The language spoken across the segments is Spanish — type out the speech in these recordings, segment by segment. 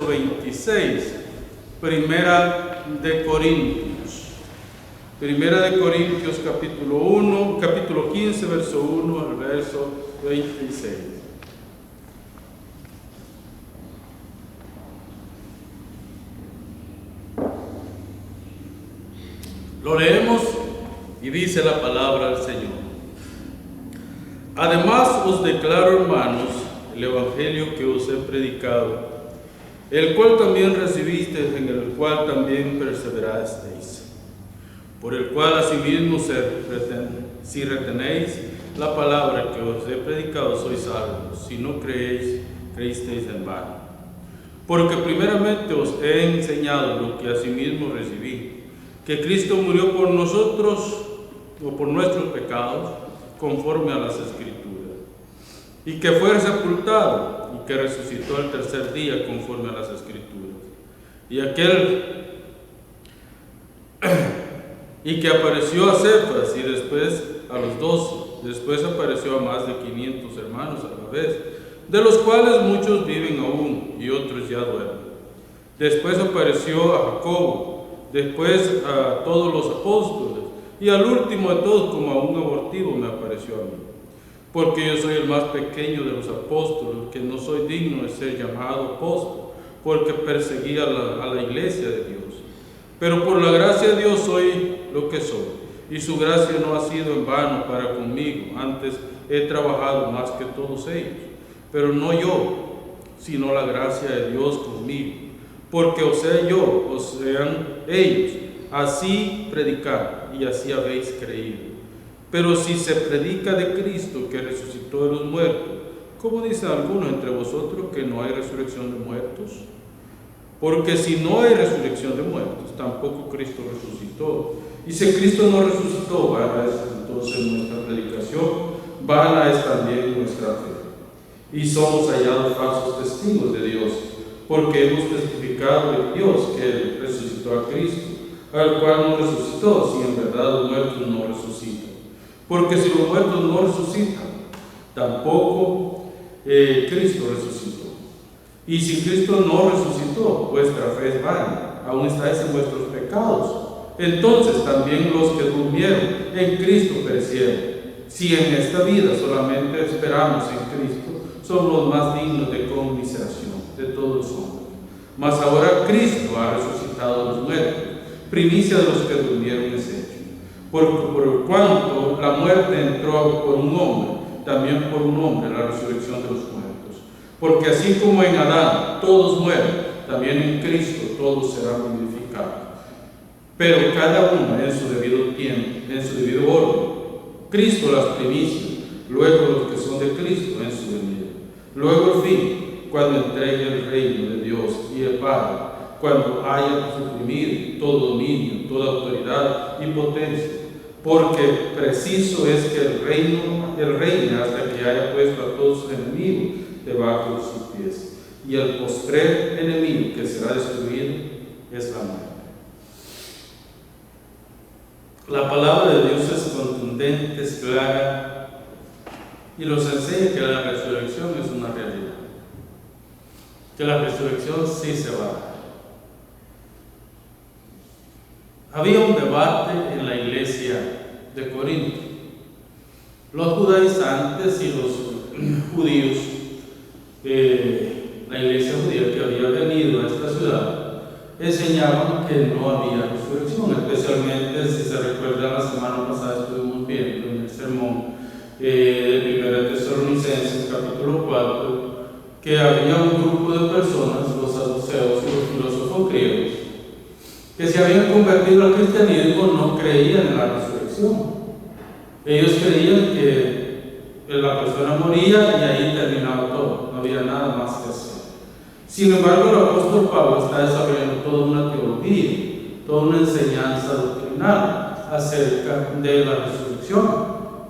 26, Primera de Corintios capítulo 15, verso 1 al verso 26. Lo leemos y dice la palabra del Señor. Además os declaro, hermanos, el evangelio que os he predicado, el cual también recibisteis, en el cual también perseverasteis, por el cual asimismo si retenéis la palabra que os he predicado, sois salvos, si no creísteis en vano. Porque primeramente os he enseñado lo que asimismo recibí, que Cristo murió por nosotros, o por nuestros pecados, conforme a las Escrituras, y que fue sepultado, y que resucitó el tercer día, conforme a las Escrituras, y que apareció a Cefas, y después a los 12, después apareció a más de 500 hermanos a la vez, de los cuales muchos viven aún, y otros ya duermen. Después apareció a Jacobo, después a todos los apóstoles, y al último de todos, como a un abortivo, me apareció a mí. Porque yo soy el más pequeño de los apóstoles, que no soy digno de ser llamado apóstol, porque perseguí a la iglesia de Dios. Pero por la gracia de Dios soy lo que soy, y su gracia no ha sido en vano para conmigo. Antes he trabajado más que todos ellos, pero no yo, sino la gracia de Dios conmigo. Porque o sea yo, o sean ellos, así predicar, y así habéis creído. Pero si se predica de Cristo que resucitó de los muertos, ¿cómo dicen algunos entre vosotros que no hay resurrección de muertos? Porque si no hay resurrección de muertos, tampoco Cristo resucitó. Y si Cristo no resucitó, vana es entonces nuestra predicación, vana es también nuestra fe. Y somos hallados falsos testigos de Dios, porque hemos testificado de Dios que Él resucitó a Cristo, al cual no resucitó, si en verdad los muertos no resucitan. Porque si los muertos no resucitan, tampoco Cristo resucitó. Y si Cristo no resucitó, vuestra fe es vana, aún estáis en vuestros pecados. Entonces también los que durmieron en Cristo perecieron. Si en esta vida solamente esperamos en Cristo, somos los más dignos de conmiseración de todos los hombres. Mas ahora Cristo ha resucitado a los muertos, primicia de los que durmieron es hecho. Por cuanto la muerte entró por un hombre, también por un hombre la resurrección de los muertos. Porque así como en Adán todos mueren, también en Cristo todos serán vivificados. Pero cada uno en su debido tiempo, en su debido orden. Cristo las primicias, luego los que son de Cristo en su venida. Luego el fin, cuando entregue el reino de Dios y el Padre, cuando haya suprimido todo dominio, toda autoridad y potencia, porque preciso es que el reine hasta que haya puesto a todos sus enemigos debajo de sus pies. Y el postrer enemigo que será destruido es la muerte. La palabra de Dios es contundente, es clara, y nos enseña que la resurrección es una realidad. Que la resurrección sí se va a dar. Había un debate en la iglesia de Corinto. Los judaizantes y los judíos, la iglesia judía que había venido a esta ciudad, enseñaban que no había resurrección, especialmente si se recuerda la semana pasada estuvimos viendo en el sermón de 1 Tesalonicenses capítulo 4, que había un grupo de personas, los saduceos y los filósofos griegos, que se habían convertido al cristianismo, no creían en la resurrección. Ellos creían que la persona moría y ahí terminaba todo, no había nada más que hacer. Sin embargo, el apóstol Pablo está desarrollando toda una teología, toda una enseñanza doctrinal acerca de la resurrección.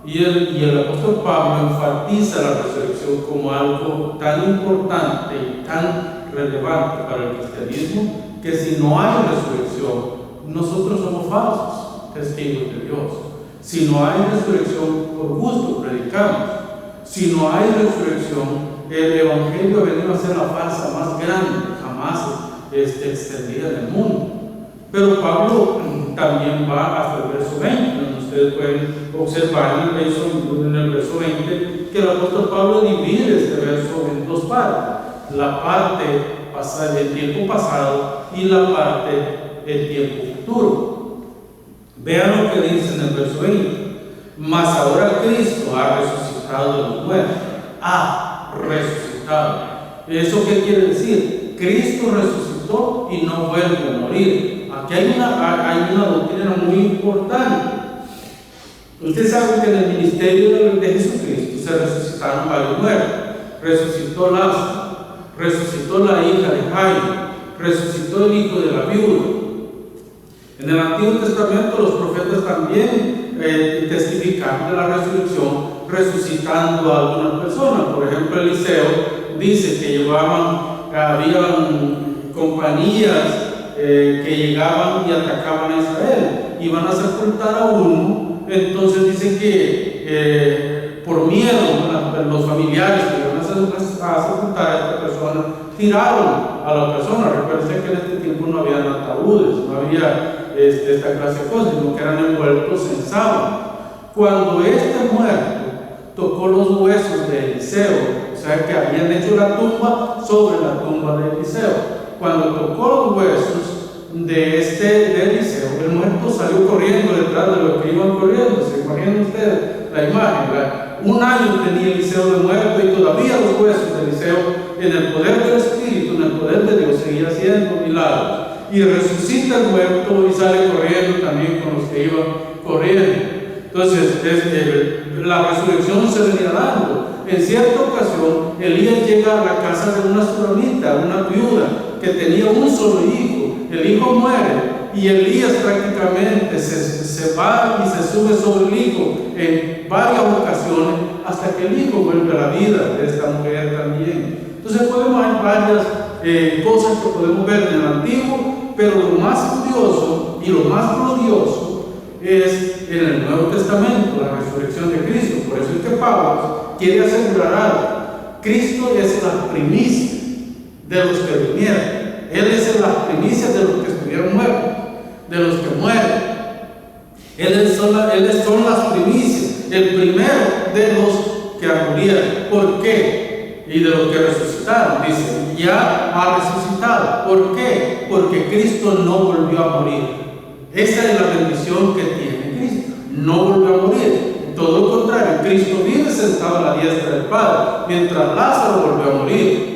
Y el apóstol Pablo enfatiza la resurrección como algo tan importante y tan relevante para el cristianismo, que si no hay resurrección, nosotros somos falsos testigos de Dios. Si no hay resurrección, por gusto predicamos. Si no hay resurrección, el evangelio ha venido a ser la farsa más grande jamás jamás extendida en el mundo. Pero Pablo también va hasta el verso 20, donde ustedes pueden observar en el verso 20 que el apóstol Pablo divide este verso en dos partes: la parte del tiempo pasado y la parte del tiempo futuro. Vean lo que dice en el verso 20: mas ahora Cristo ha resucitado de los muertos. Ha resucitado. ¿Eso qué quiere decir? Cristo resucitó y no vuelve a morir. Aquí hay una doctrina muy importante. Usted sabe que en el ministerio de Jesucristo se resucitaron varios muertos. Resucitó Lázaro, resucitó la hija de Jairo, resucitó el hijo de la viuda. En el Antiguo Testamento los profetas también testificaron de la resurrección, resucitando a algunas personas. Por ejemplo, Eliseo dice que habían compañías que llegaban y atacaban a Israel, iban a sepultar a uno. Entonces dicen que por miedo los familiares que iban a sepultar a esta persona tiraron a la persona. Recuerden que en este tiempo no había ataúdes, no había esta clase de cosas, sino que eran envueltos en sábana. Cuando este muerto tocó los huesos de Eliseo, o sea que habían hecho la tumba sobre la tumba de Eliseo, cuando tocó los huesos de Eliseo, el muerto salió corriendo detrás de los que iban corriendo. ¿Se imaginan ustedes la imagen? Un año tenía Eliseo de muerto y todavía los huesos de Eliseo, en el poder del Espíritu, en el poder de Dios, seguía haciendo milagros. Y resucita el muerto y sale corriendo también con los que iban corriendo. Entonces, la resurrección se venía dando. En cierta ocasión, Elías llega a la casa de una sulamita, una viuda, que tenía un solo hijo. El hijo muere y Elías prácticamente se va y se sube sobre el hijo en varias ocasiones hasta que el hijo vuelve a la vida de esta mujer también. Entonces hay varias cosas que podemos ver en el Antiguo, pero lo más curioso y lo más glorioso es en el Nuevo Testamento, la resurrección de Cristo. Por eso es que Pablo quiere asegurar algo: Cristo es la primicia de los que vinieron. Él es la primicia de los que estuvieron muertos, de los que mueren. Él son las primicias, el primero de los que murieron. ¿Por qué? Y de los que resucitaron. Dice, ya ha resucitado. ¿Por qué? Porque Cristo no volvió a morir. Esa es la bendición que tiene Cristo. No volvió a morir. Todo lo contrario, Cristo vive sentado a la diestra del Padre, mientras Lázaro volvió a morir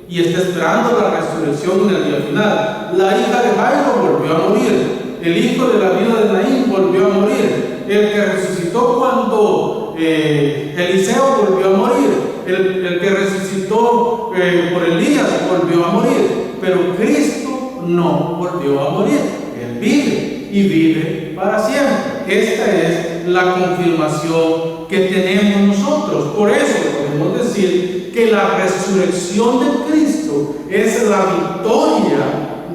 y está esperando la resurrección en el día final. La hija de Jairo volvió a morir. El hijo de la viuda de Naín volvió a morir. El que resucitó cuando Eliseo volvió a morir. El que resucitó por Elías volvió a morir. Pero Cristo no volvió a morir. Él vive y vive para siempre. Esta es la confirmación que tenemos nosotros. Por eso podemos decir que la resurrección de Cristo es la victoria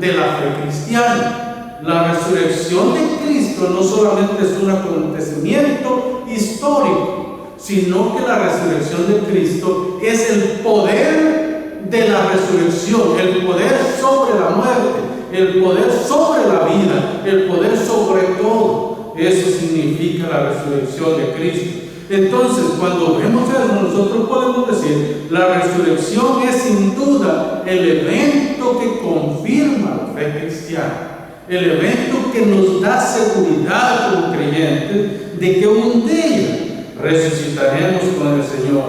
de la fe cristiana. La resurrección de Cristo no solamente es un acontecimiento histórico, sino que la resurrección de Cristo es el poder de la resurrección, el poder sobre la muerte, el poder sobre la vida, el poder sobre todo. Eso significa la resurrección de Cristo. Entonces, cuando vemos eso, nosotros podemos decir, la resurrección es sin duda el evento que confirma la fe cristiana, el evento que nos da seguridad como creyentes de que un día resucitaremos con el Señor.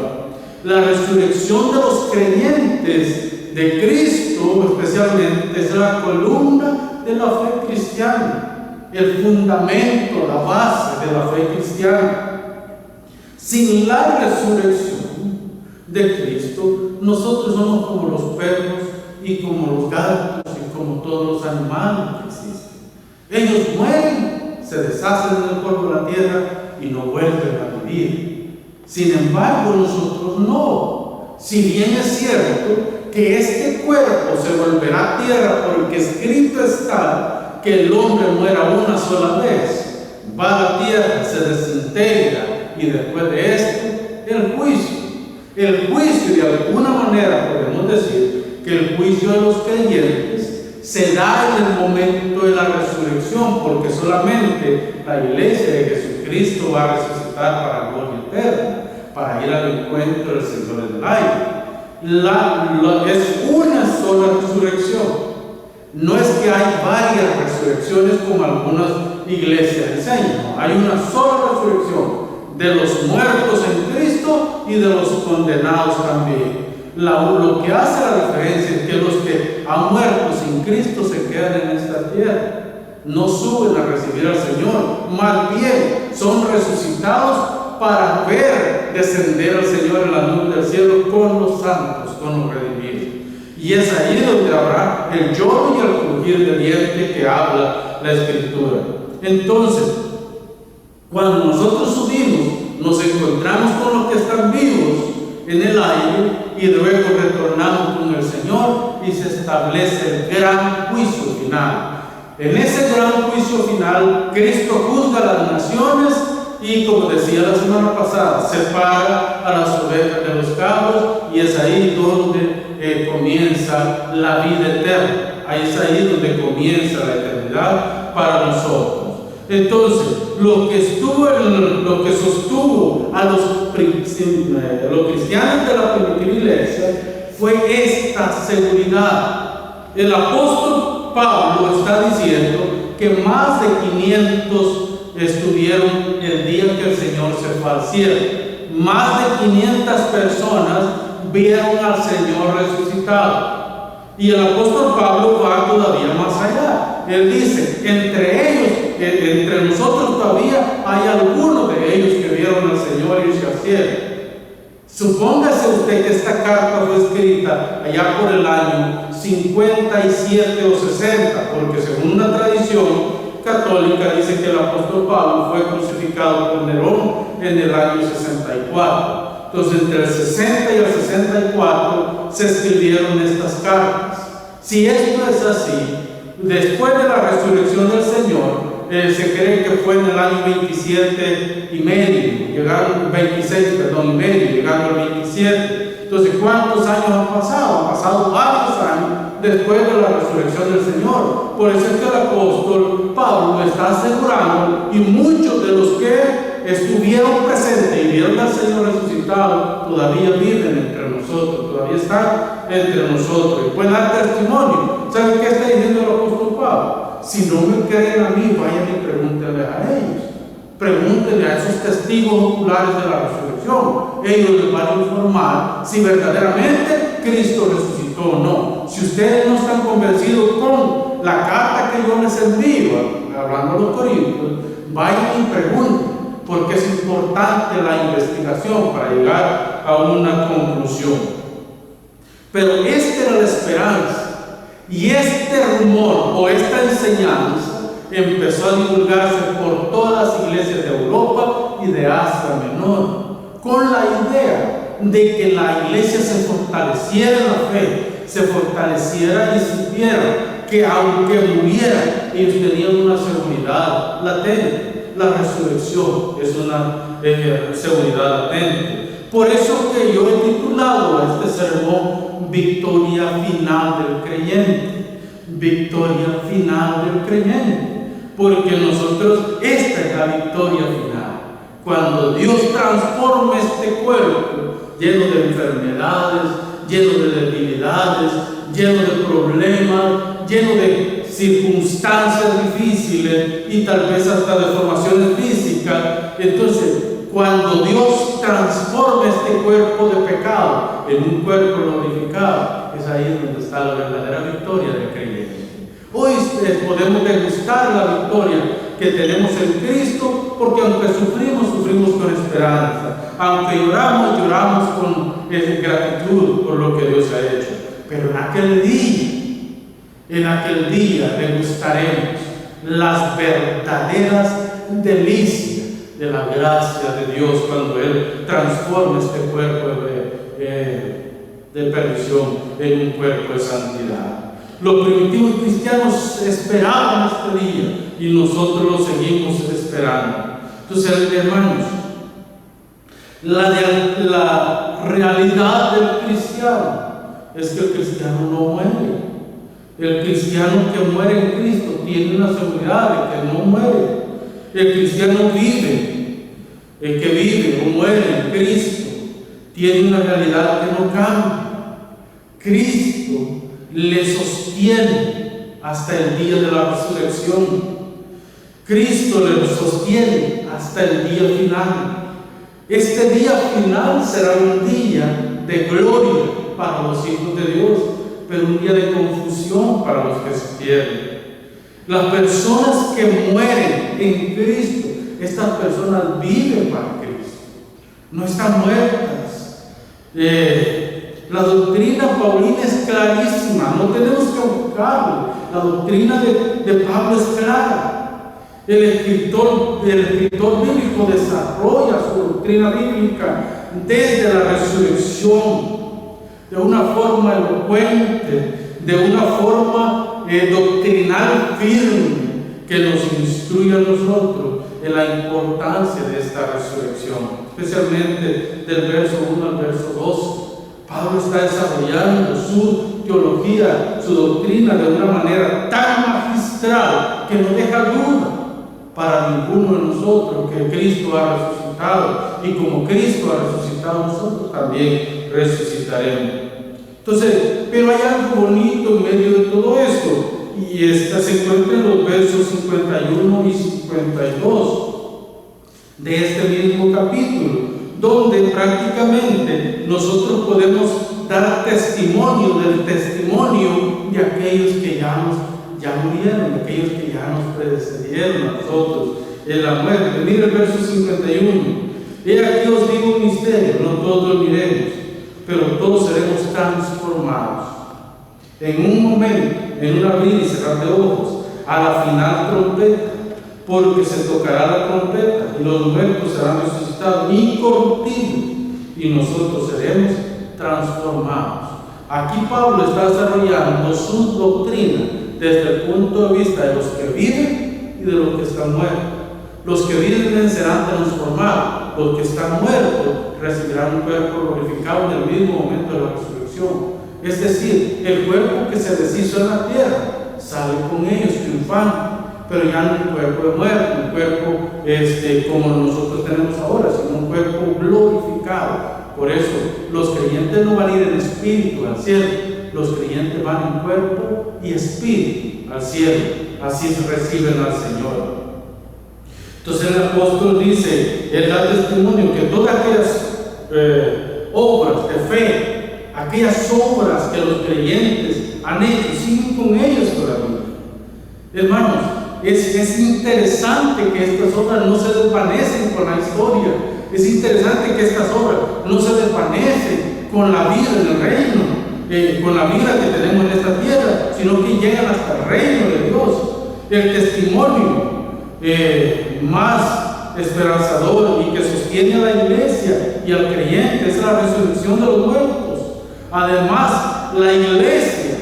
La resurrección de los creyentes de Cristo, especialmente, es la columna de la fe cristiana, el fundamento, la base de la fe cristiana. Sin la resurrección de Cristo, nosotros somos como los perros y como los gatos y como todos los animales que existen. Ellos mueren, se deshacen del polvo de la tierra y no vuelven a vivir. Sin embargo, nosotros no. Si bien es cierto que este cuerpo se volverá tierra porque escrito está que el hombre muera una sola vez, va a la tierra, se desintegra, y después de esto, el juicio. El juicio, de alguna manera, podemos decir que el juicio de los creyentes se da en el momento de la resurrección, porque solamente la iglesia de Jesucristo va a resucitar para la gloria eterna, para ir al encuentro del Señor en el aire. Es una sola resurrección. No es que hay varias resurrecciones como algunas iglesias enseñan. Hay una sola resurrección de los muertos en Cristo y de los condenados también. Lo que hace la diferencia es que los que han muerto sin Cristo se quedan en esta tierra. No suben a recibir al Señor. Más bien son resucitados para ver descender al Señor en la nube del cielo con los santos, con los redimidos. Y es ahí donde habrá el lloro y el crujir de dientes que habla la Escritura. Entonces, cuando nosotros subimos, nos encontramos con los que están vivos en el aire y luego retornamos con el Señor y se establece el gran juicio final. En ese gran juicio final, Cristo juzga a las naciones y, como decía la semana pasada, separa a las ovejas de los cabros, y es ahí donde comienza la vida eterna. Ahí es ahí donde comienza la eternidad para nosotros. Entonces, lo que sostuvo a los cristianos de la primitiva iglesia fue esta seguridad. El apóstol Pablo está diciendo que más de 500 estuvieron el día que el Señor se fue al cielo. Más de 500 personas vieron al Señor resucitado. Y el apóstol Pablo va todavía más allá. Él dice, entre nosotros todavía hay algunos de ellos que vieron al Señor irse al cielo. Supóngase usted que esta carta fue escrita allá por el año 57 o 60, porque según una tradición católica dice que el apóstol Pablo fue crucificado por Nerón en el año 64. Entonces, entre el 60 y el 64 se escribieron estas cartas. Si esto es así, después de la resurrección del Señor, se cree que fue en el año 27 y medio, llegaron 26, perdón, y medio, llegando al 27. Entonces, ¿cuántos años han pasado? Han pasado varios años después de la resurrección del Señor. Por eso es que el apóstol Pablo está asegurando, y muchos de los que estuvieron presentes y vieron al Señor resucitado todavía viven entre nosotros, todavía están entre nosotros y pueden dar testimonio. ¿Saben qué está diciendo el apóstol Pablo? Si no me creen a mí, vayan y pregúntenle a ellos. Pregúntenle a esos testigos oculares de la resurrección. Ellos les van a informar si verdaderamente Cristo resucitó o no. Si ustedes no están convencidos con la carta que yo les envío, hablando a los corintios, vayan y pregunten, porque es importante la investigación para llegar a una conclusión. Pero esta era la esperanza, y este rumor o esta enseñanza empezó a divulgarse por todas las iglesias de Europa y de Asia Menor, con la idea de que la iglesia se fortaleciera en la fe, se fortaleciera y supiera que aunque murieran, ellos tenían una seguridad latente. La resurrección es una seguridad latente. Por eso que yo he titulado a este sermón Victoria Final del Creyente. Victoria Final del Creyente. Porque nosotros, esta es la victoria final. Cuando Dios transforma este cuerpo lleno de enfermedades, lleno de debilidades, lleno de problemas, lleno de circunstancias difíciles y tal vez hasta deformaciones físicas. Entonces, cuando Dios transforma este cuerpo de pecado en un cuerpo glorificado, es ahí donde está la verdadera victoria del creyente. Hoy podemos degustar la victoria que tenemos en Cristo, porque aunque sufrimos, sufrimos con esperanza. Aunque lloramos, lloramos con gratitud por lo que Dios ha hecho. Pero en aquel día degustaremos las verdaderas delicias de la gracia de Dios cuando Él transforma este cuerpo de perdición en un cuerpo de santidad. Los primitivos cristianos esperaban este día y nosotros lo seguimos esperando. Entonces, hermanos, la realidad del cristiano es que el cristiano no muere. El cristiano que muere en Cristo tiene una seguridad de que no muere. El cristiano vive. El que vive o muere en Cristo tiene una realidad que no cambia. Cristo le sostiene hasta el día de la resurrección. Cristo le sostiene hasta el día final. Este día final será un día de gloria para los hijos de Dios, pero un día de confusión para los que se pierden. Las personas que mueren en Cristo, estas personas viven para Cristo, no están muertas. La doctrina paulina es clarísima, no tenemos que buscarlo. La doctrina de Pablo es clara. El escritor bíblico desarrolla su doctrina bíblica desde la resurrección, de una forma elocuente, de una forma doctrinal firme, que nos instruye a nosotros en la importancia de esta resurrección, especialmente del verso 1 al verso 2. Pablo está desarrollando su teología, su doctrina de una manera tan magistral que no deja duda para ninguno de nosotros que Cristo ha resucitado, y como Cristo ha resucitado, nosotros también resucitaremos. Entonces, pero hay algo bonito en medio de todo esto, y esta se encuentra en los versos 51 y 52 de este mismo capítulo, donde prácticamente nosotros podemos dar testimonio del testimonio de aquellos que ya murieron, de aquellos que ya nos precedieron a nosotros en la muerte. Mira el verso 51. He aquí os digo un misterio, no todos dormiremos, pero todos seremos transformados. En un momento, en un abrir y cerrar de ojos, a la final trompeta, porque se tocará la trompeta y los muertos serán resucitados incorruptibles y nosotros seremos transformados. Aquí Pablo está desarrollando su doctrina desde el punto de vista de los que viven y de los que están muertos. Los que viven serán transformados, los que están muertos recibirán un cuerpo glorificado en el mismo momento de la resurrección. Es decir, el cuerpo que se deshizo en la tierra sale con ellos triunfando, pero ya no un cuerpo de muerte, un cuerpo como nosotros tenemos ahora, sino un cuerpo glorificado. Por eso los creyentes no van a ir en espíritu al cielo, los creyentes van en cuerpo y espíritu al cielo. Así reciben al Señor. Entonces el apóstol dice, él da testimonio que todas aquellas obras de fe, aquellas obras que los creyentes han hecho, siguen con ellos todavía. Hermanos, es interesante que estas obras no se desvanecen con la historia. Es interesante que estas obras no se desvanecen con la vida en el reino, con la vida que tenemos en esta tierra, sino que llegan hasta el reino de Dios. El testimonio más esperanzador y que sostiene a la iglesia y al creyente es la resurrección de los muertos. Además, la iglesia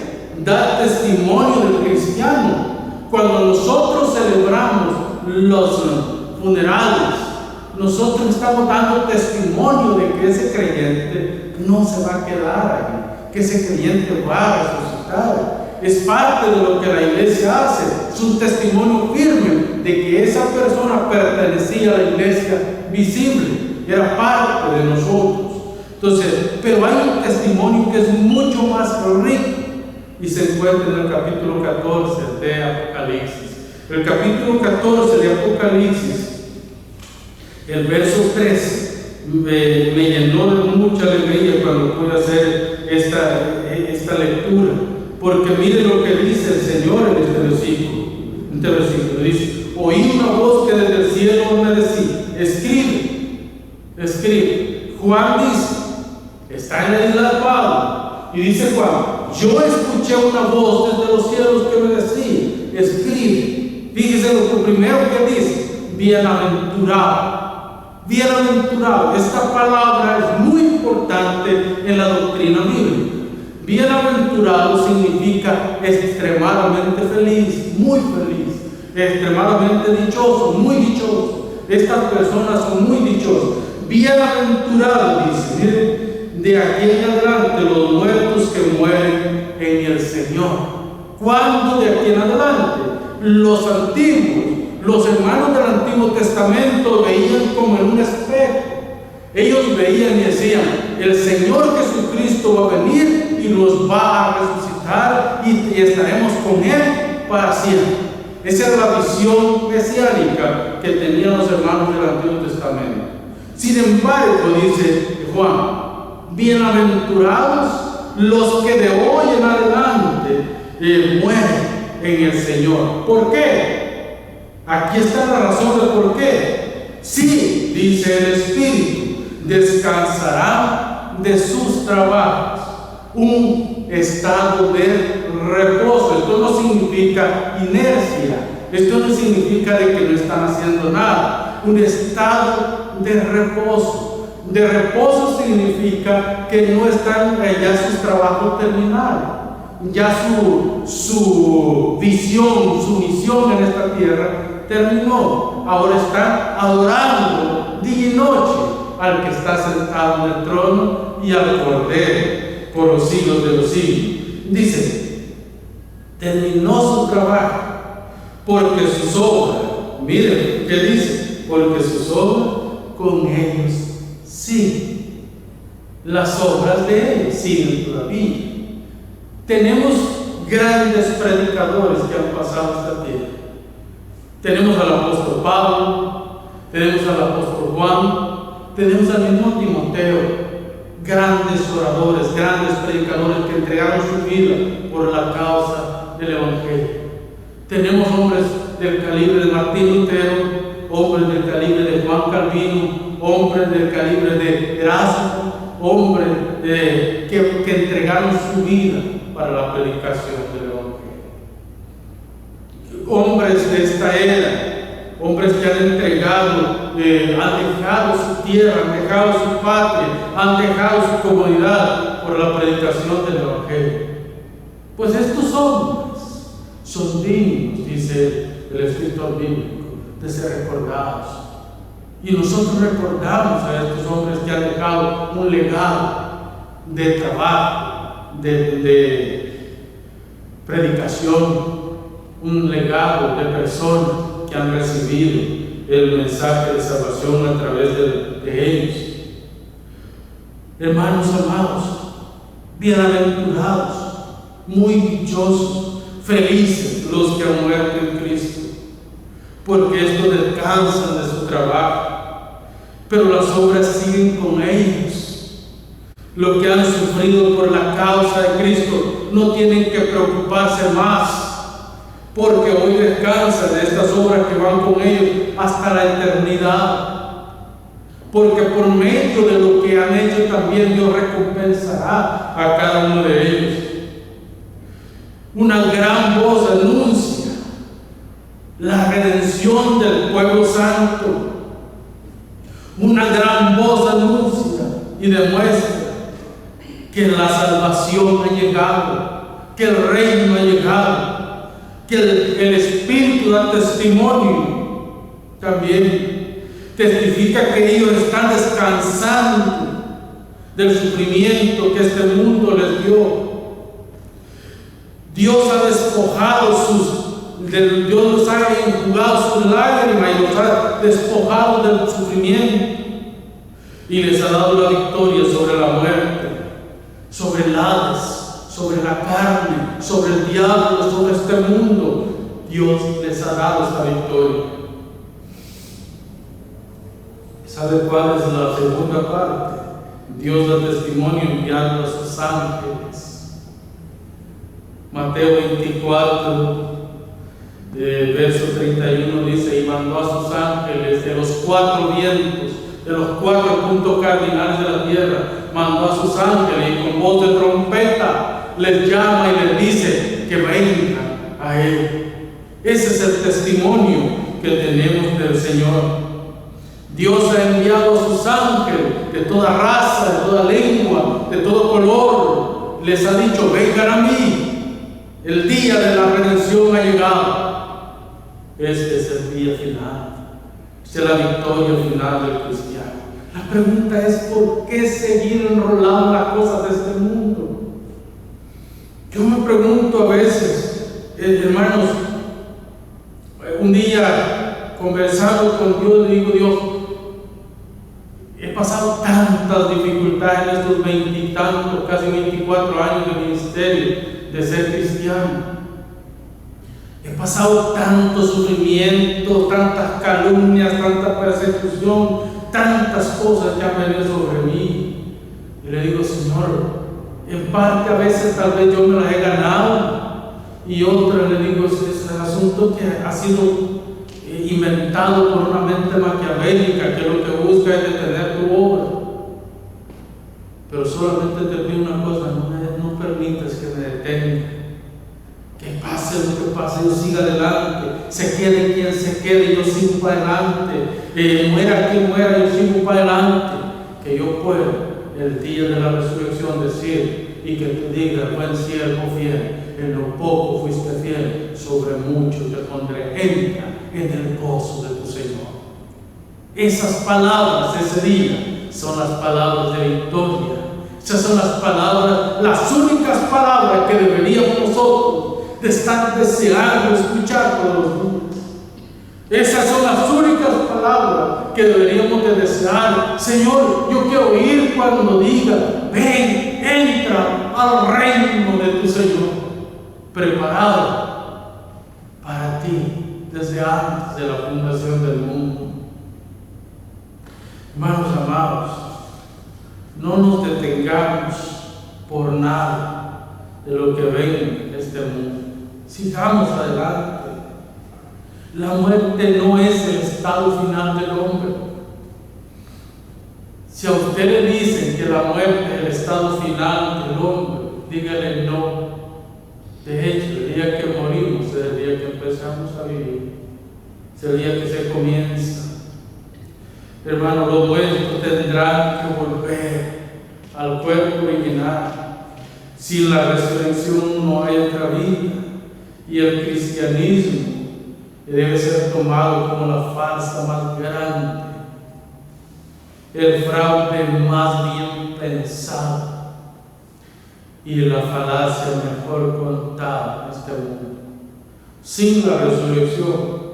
da testimonio del cristiano. Cuando nosotros celebramos los funerales, nosotros estamos dando testimonio de que ese creyente no se va a quedar ahí, que ese creyente va a resucitar. Es parte de lo que la iglesia hace, es un testimonio firme de que esa persona pertenecía a la iglesia visible, era parte de nosotros. Entonces, pero hay un testimonio que es mucho más rico y se encuentra en el capítulo 14 de Apocalipsis. El capítulo 14 de Apocalipsis, el verso 3, me llenó de mucha alegría cuando pude hacer esta lectura. Porque mire lo que dice el Señor en este versículo. Dice, oí una voz que desde el cielo me decía, escribe. Juan dice, está en la isla de Pablo, y dice Juan, yo escuché una voz desde los cielos que me decía, escribe. Fíjese lo primero que dice, bienaventurado. Bienaventurado. Esta palabra es muy importante en la doctrina bíblica. Bienaventurado significa extremadamente feliz, muy feliz, extremadamente dichoso, muy dichoso. Estas personas son muy dichosas. Bienaventurado, dice, miren, de aquí en adelante los muertos que mueren en el Señor. ¿Cuándo de aquí en adelante? Los antiguos, los hermanos del Antiguo Testamento veían como en un espejo. Ellos veían y decían, el Señor Jesucristo va a venir y los va a resucitar y estaremos con Él para siempre. Esa era la visión mesiánica que tenían los hermanos del Antiguo Testamento. Sin embargo, dice Juan, bienaventurados los que de hoy en adelante mueren en el Señor. ¿Por qué? Aquí está la razón de por qué. Sí, dice el Espíritu, descansarán de sus trabajos. Un estado de reposo. Esto no significa inercia. Esto no significa de que no están haciendo nada. Un estado de reposo. De reposo significa que no están ya sus trabajos terminados. Ya su visión, su misión en esta tierra terminó. Ahora están adorando día y noche al que está sentado en el trono y al Cordero por los siglos de los siglos. Dice, terminó su trabajo, porque sus obras, miren qué dice, porque sus obras con ellos siguen. Las obras de Él siguen todavía. Tenemos grandes predicadores que han pasado esta tierra. Tenemos al apóstol Pablo, tenemos al apóstol Juan, tenemos al mismo Timoteo, grandes oradores, grandes predicadores que entregaron su vida por la causa del Evangelio. Tenemos hombres del calibre de Martín Lutero, hombres del calibre de Juan Calvino, hombres del calibre de Erasmo, hombres que entregaron su vida para la predicación del Evangelio. Hombres de esta era, hombres que han entregado, han dejado su tierra, han dejado su patria, han dejado su comunidad por la predicación del Evangelio. Pues estos hombres son dignos, dice el escritor bíblico, de ser recordados. Y nosotros recordamos a estos hombres que han dejado un legado de trabajo, de predicación, un legado de personas que han recibido el mensaje de salvación a través de ellos. Hermanos amados, bienaventurados, muy dichosos, felices los que han muerto en Cristo, porque estos descansan de su trabajo, pero las obras siguen con ellos. Los que han sufrido por la causa de Cristo no tienen que preocuparse más, porque hoy descansan de estas obras que van con ellos hasta la eternidad. Porque por medio de lo que han hecho también Dios recompensará a cada uno de ellos. Una gran voz anuncia la redención del pueblo santo. Una gran voz anuncia y demuestra que la salvación ha llegado, que el reino ha llegado, que el Espíritu da testimonio. También testifica que ellos están descansando del sufrimiento que este mundo les dio. Dios ha despojado Dios los ha enjugado sus lágrimas y los ha despojado del sufrimiento y les ha dado la victoria sobre la muerte, sobre el Hades, sobre la carne, sobre el diablo, sobre este mundo. Dios les ha dado esta victoria. ¿Sabe cuál es la segunda parte? Dios da testimonio enviando a sus ángeles. Mateo 24, verso 31 dice: y mandó a sus ángeles de los cuatro vientos, de los cuatro puntos cardinales de la tierra, mandó a sus ángeles y con voz de trompeta les llama y les dice que vengan a Él. Ese es el testimonio que tenemos del Señor. Dios ha enviado a sus ángeles de toda raza, de toda lengua, de todo color. Les ha dicho: vengan a mí. El día de la redención ha llegado. Este es el día final. Esta es la victoria final del cristiano. La pregunta es: ¿por qué seguir enrolado en las cosas de este mundo? Yo me pregunto a veces, hermanos, un día conversando con Dios, le digo: Dios, he pasado tantas dificultades en estos 20 y tantos, casi 24 años de ministerio, de ser cristiano. He pasado tanto sufrimiento, tantas calumnias, tanta persecución, tantas cosas que han venido sobre mí. Y le digo: Señor, en parte a veces tal vez yo me las he ganado, y otra le digo: es el asunto que ha sido inventado por una mente maquiavélica que lo que busca es detener tu obra. Pero solamente te pido una cosa: no permitas que me detenga. Que pase lo que pase, yo siga adelante. Se quede quien se quede, yo sigo para adelante. Muera quien muera, yo sigo para adelante. Que yo pueda el día de la resurrección decir y que te diga: buen siervo fiel, en lo poco fuiste fiel, sobre mucho te pondré. Entra en el gozo de tu Señor. Esas palabras ese día son las palabras de victoria. Esas son las palabras, las únicas palabras que deberíamos nosotros de estar deseando escuchar todos los días. Esas son las únicas palabras que deberíamos de desear. Señor, yo quiero oír cuando diga: ven, entra al reino de tu Señor, preparado para ti desde antes de la fundación del mundo. Hermanos amados, no nos detengamos por nada de lo que venga en este mundo. Sigamos adelante. La muerte no es el estado final del hombre. Si a usted le dicen que la muerte es el estado final del hombre, dígale no. De hecho, el día que morimos es el día que empezamos a vivir. Es el día que se comienza. Hermano, los muertos tendrán que volver al cuerpo original. Sin la resurrección no hay otra vida. Y el cristianismo debe ser tomado como la farsa más grande, el fraude más bien pensado y la falacia mejor contada en este mundo. Sin la resurrección,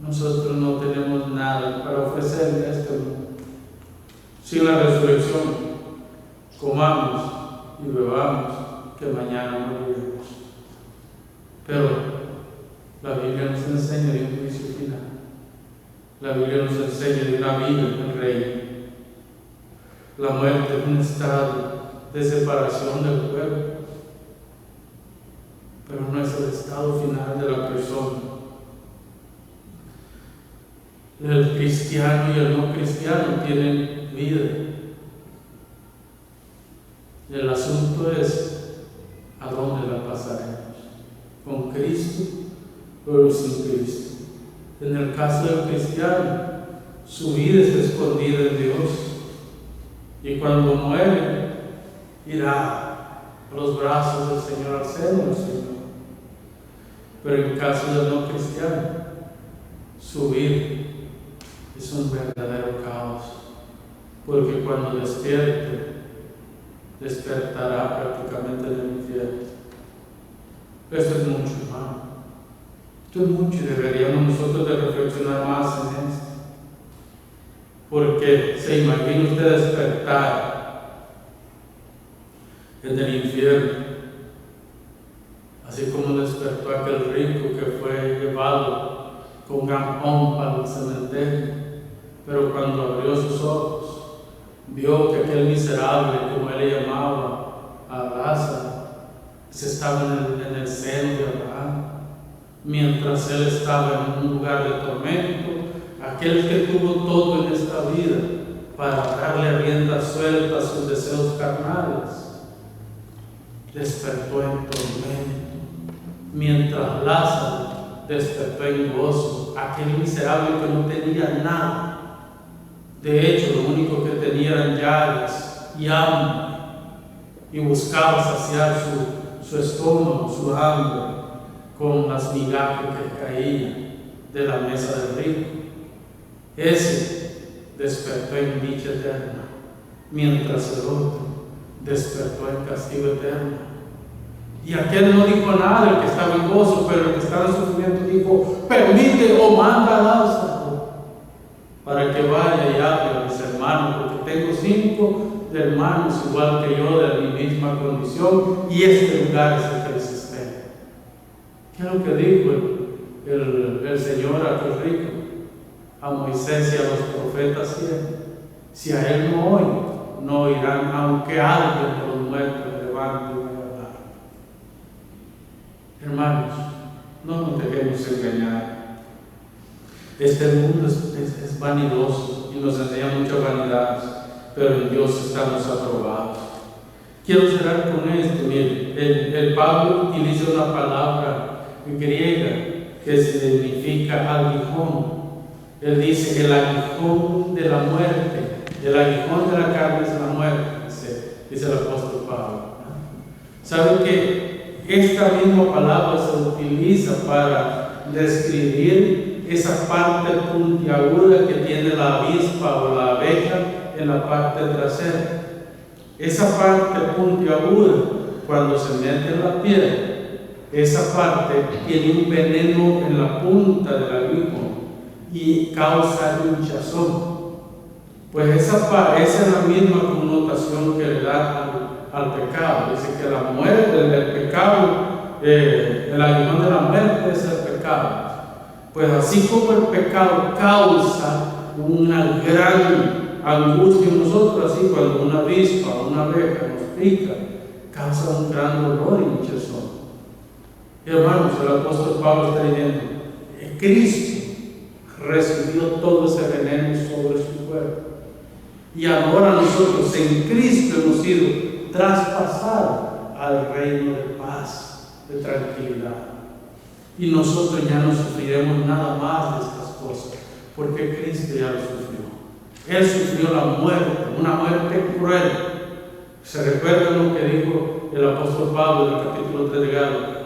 nosotros no tenemos nada para ofrecerle a este mundo. Sin la resurrección, comamos y bebamos, que mañana moriremos. Pero la Biblia nos enseña de un juicio final. La Biblia nos enseña de una vida en el reino. La muerte es un estado de separación del cuerpo, pero no es el estado final de la persona. El cristiano y el no cristiano tienen vida. El asunto es a dónde la pasaremos, con Cristo o sin Cristo. En el caso del cristiano, su vida está escondida en Dios, y cuando muere irá a los brazos del Señor, al seno del Señor. Pero en el caso del no cristiano, su vida es un verdadero caos, porque cuando despierte, despertará prácticamente en el infierno. Esto es mucho, hermano. Esto es mucho, y deberíamos nosotros de reflexionar más en esto. Porque se imagina usted despertar en el infierno, así como despertó aquel rico que fue llevado con gran pompa al cementerio, pero cuando abrió sus ojos, vio que aquel miserable, como él le llamaba a Lázaro, se estaba en el seno de Abraham, mientras él estaba en un lugar de tormento. Aquel que tuvo todo en esta vida para darle rienda suelta a sus deseos carnales, despertó en tormento, mientras Lázaro despertó en gozo. Aquel miserable que no tenía nada, de hecho lo único que tenía eran llagas y hambre, y buscaba saciar su estómago, su hambre, con las migajas que caían de la mesa del rico. Ese despertó en dicha eterna, mientras el otro despertó en castigo eterno. Y aquel no dijo nada, el que estaba en gozo, pero el que estaba en sufrimiento dijo: permite o manda a Lázaro para que vaya y hable a mis hermanos, porque tengo 5 hermanos igual que yo, de mi misma condición, y este lugar es el que les espera. ¿Qué es lo que dijo el Señor a aquel rico? A Moisés y a los profetas siempre: si a él no oyen, no oirán, aunque alguien de los muertos levante una alarma. Hermanos, no nos dejemos engañar. Este mundo es vanidoso y nos enseña muchas vanidades, pero en Dios estamos aprobados. Quiero cerrar con esto. Miren, el Pablo utiliza una palabra griega que significa aguijón. Él dice: el aguijón de la muerte, el aguijón de la carne es la muerte, dice el apóstol Pablo. ¿Saben que esta misma palabra se utiliza para describir esa parte puntiaguda que tiene la avispa o la abeja en la parte trasera? Esa parte puntiaguda, cuando se mete en la piel, esa parte tiene un veneno en la punta del aguijón y causa hinchazón. Pues esa es la misma connotación que le da al pecado. Dice que la muerte, el pecado, el aguijón de la muerte es el pecado. Pues así como el pecado causa una gran angustia en nosotros, así cuando una avispa o una abeja nos pica, causa un gran dolor y hinchazón. Y hermanos, el apóstol Pablo está diciendo: Cristo recibió todo ese veneno sobre su cuerpo. Y ahora nosotros en Cristo hemos sido traspasados al reino de paz, de tranquilidad. Y nosotros ya no sufriremos nada más de estas cosas, porque Cristo ya lo sufrió. Él sufrió la muerte, una muerte cruel. ¿Se recuerdan lo que dijo el apóstol Pablo en el capítulo 3 de Gálatas?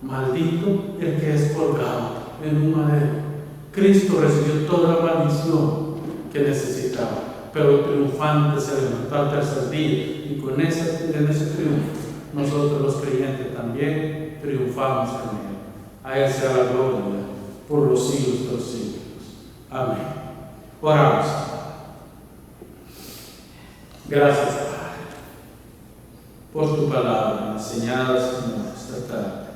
Maldito el que es colgado en un madero. Cristo recibió toda la maldición que necesitaba, pero triunfante se levantó al tercer día, y en ese triunfo nosotros los creyentes también triunfamos en él. A Él sea la gloria por los siglos de los siglos. Amén. Oramos. Gracias, Padre, por tu palabra enseñada, Señor, esta tarde.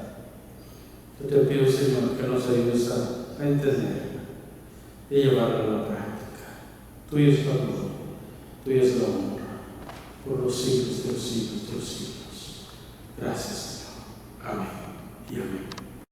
Yo te pido, Señor, que nos ayudes a entender y llevarla a la práctica. Tuyo es la gloria, tuyo es la honra, por los siglos de los siglos de los siglos. Gracias, Señor. Amén y amén.